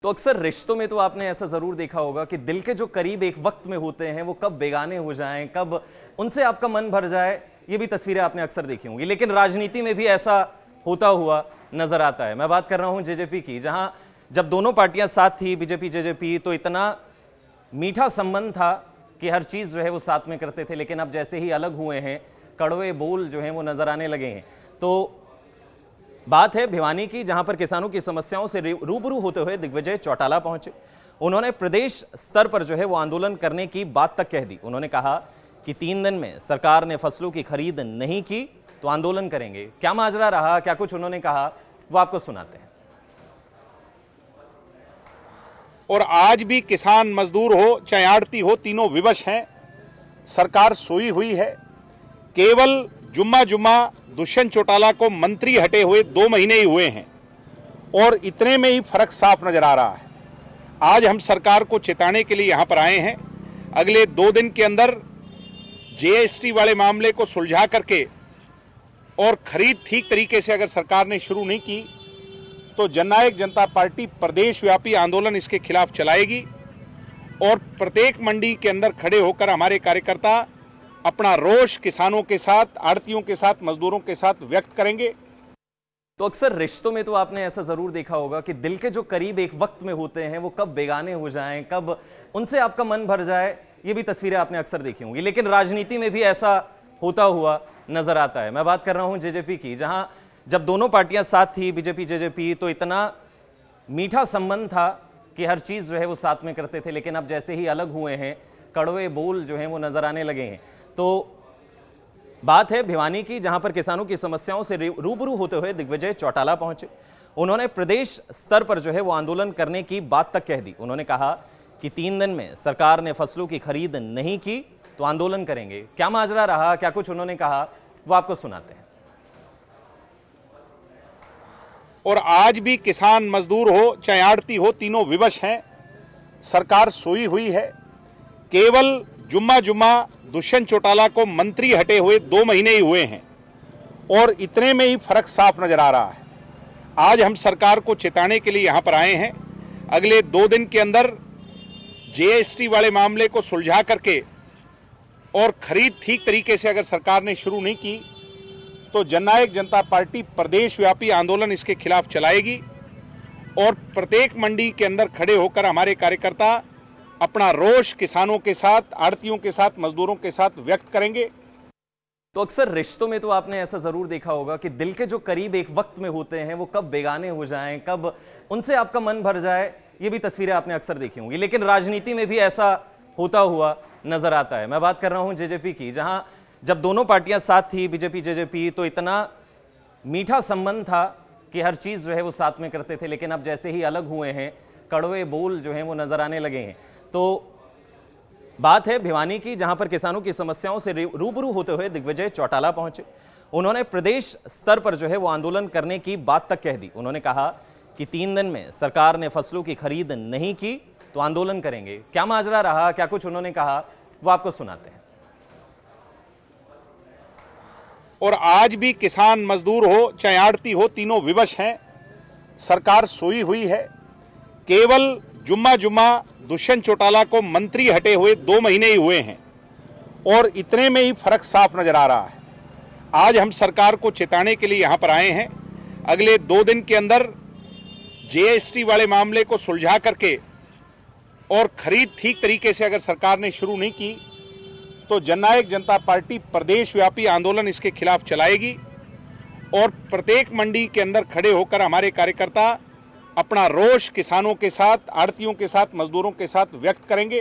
तो अक्सर रिश्तों में तो आपने ऐसा जरूर देखा होगा कि दिल के जो करीब एक वक्त में होते हैं वो कब बेगाने हो जाएं, कब उनसे आपका मन भर जाए, ये भी तस्वीरें आपने अक्सर देखी होंगी। लेकिन राजनीति में भी ऐसा होता हुआ नजर आता है। मैं बात कर रहा हूं जेजेपी की, जहां जब दोनों पार्टियां साथ थी, बीजेपी जेजेपी, तो इतना मीठा संबंध था कि हर चीज जो है वो साथ में करते थे। लेकिन अब जैसे ही अलग हुए हैं, कड़वे बोल जो हैं वो नजर आने लगे हैं। तो बात है भिवानी की, जहां पर किसानों की समस्याओं से रूबरू होते हुए दिग्विजय चौटाला पहुंचे। उन्होंने प्रदेश स्तर पर जो है वो आंदोलन करने की बात तक कह दी। उन्होंने कहा कि 3 दिन में सरकार ने फसलों की खरीद नहीं की तो आंदोलन करेंगे। क्या माजरा रहा, क्या कुछ उन्होंने कहा, वो आपको सुनाते हैं। और आज भी किसान मजदूर हो चाहे आड़ती हो, तीनों विवश हैं। सरकार सोई हुई है। केवल जुम्मा दुष्यंत चौटाला को मंत्री हटे हुए 2 महीने ही हुए हैं और इतने में ही फर्क साफ नजर आ रहा है। आज हम सरकार को चेताने के लिए यहां पर आए हैं। अगले 2 दिन के अंदर जीएसटी वाले मामले को सुलझा करके और खरीद ठीक तरीके से अगर सरकार ने शुरू नहीं की तो जननायक जनता पार्टी प्रदेश व्यापी आंदोलन इसके खिलाफ चलाएगी और प्रत्येक मंडी के अंदर खड़े होकर हमारे कार्यकर्ता अपना रोष किसानों के साथ, आड़तियों के साथ, मजदूरों के साथ व्यक्त करेंगे। तो अक्सर रिश्तों में तो आपने ऐसा जरूर देखा होगा कि दिल के जो करीब एक वक्त में होते हैं वो कब बेगाने हो जाएं, कब उनसे आपका मन भर जाए, ये भी तस्वीरें आपने अक्सर देखी होंगी। लेकिन राजनीति में भी ऐसा होता हुआ नजर आता है। मैं बात कर रहा हूं जेजेपी की, जहां जब दोनों पार्टियां साथ थी, बीजेपी जेजेपी, तो इतना मीठा संबंध था कि हर चीज जो है वो साथ में करते थे। लेकिन अब जैसे ही अलग हुए हैं, कड़वे बोल जो हैं वो नजर आने लगे हैं। तो बात है भिवानी की, जहां पर किसानों की समस्याओं से रूबरू होते हुए दिग्विजय चौटाला पहुंचे। उन्होंने प्रदेश स्तर पर जो है वो आंदोलन करने की बात तक कह दी। उन्होंने कहा कि 3 दिन में सरकार ने फसलों की खरीद नहीं की तो आंदोलन करेंगे। क्या माजरा रहा, क्या कुछ उन्होंने कहा, वो आपको सुनाते हैं। और आज भी किसान मजदूर हो चाहे आड़ती हो, तीनों विवश हैं। सरकार सोई हुई है। केवल जुम्मा दुष्यंत चौटाला को मंत्री हटे हुए 2 महीने ही हुए हैं और इतने में ही फर्क साफ नजर आ रहा है। आज हम सरकार को चेताने के लिए यहां पर आए हैं। अगले 2 दिन के अंदर जीएसटी वाले मामले को सुलझा करके और खरीद ठीक तरीके से अगर सरकार ने शुरू नहीं की तो जननायक जनता पार्टी प्रदेश व्यापी आंदोलन इसके खिलाफ चलाएगी और प्रत्येक मंडी के अंदर खड़े होकर हमारे कार्यकर्ता अपना रोष किसानों के साथ, आड़तियों के साथ, मजदूरों के साथ व्यक्त करेंगे। तो अक्सर रिश्तों में तो आपने ऐसा जरूर देखा होगा कि दिल के जो करीब एक वक्त में होते हैं वो कब बेगाने हो जाएं, कब उनसे आपका मन भर जाए, ये भी तस्वीरें आपने अक्सर देखी होंगी। लेकिन राजनीति में भी ऐसा होता हुआ नजर आता है। मैं बात कर रहा हूं जेजेपी की, जहां जब दोनों पार्टियां साथ थी, बीजेपी जेजेपी, तो इतना मीठा संबंध था कि हर चीज जो है वो साथ में करते थे। लेकिन अब जैसे ही अलग हुए हैं, कड़वे बोल जो हैं वो नजर आने लगे हैं। तो बात है भिवानी की, जहां पर किसानों की समस्याओं से रूबरू होते हुए दिग्विजय चौटाला पहुंचे। उन्होंने प्रदेश स्तर पर जो है वो आंदोलन करने की बात तक कह दी। उन्होंने कहा कि 3 दिन में सरकार ने फसलों की खरीद नहीं की तो आंदोलन करेंगे। क्या माजरा रहा, क्या कुछ उन्होंने कहा, वो आपको सुनाते हैं। और आज भी किसान मजदूर हो चाहे आड़ती हो, तीनों विवश हैं। सरकार सोई हुई है। केवल जुम्मा दुष्यंत चौटाला को मंत्री हटे हुए 2 महीने ही हुए हैं और इतने में ही फर्क साफ नजर आ रहा है। आज हम सरकार को चेताने के लिए यहां पर आए हैं। अगले 2 दिन के अंदर जीएसटी वाले मामले को सुलझा करके और खरीद ठीक तरीके से अगर सरकार ने शुरू नहीं की तो जननायक जनता पार्टी प्रदेश व्यापी आंदोलन इसके खिलाफ चलाएगी और प्रत्येक मंडी के अंदर खड़े होकर हमारे कार्यकर्ता अपना रोष किसानों के साथ, आड़तियों के साथ, मजदूरों के साथ व्यक्त करेंगे।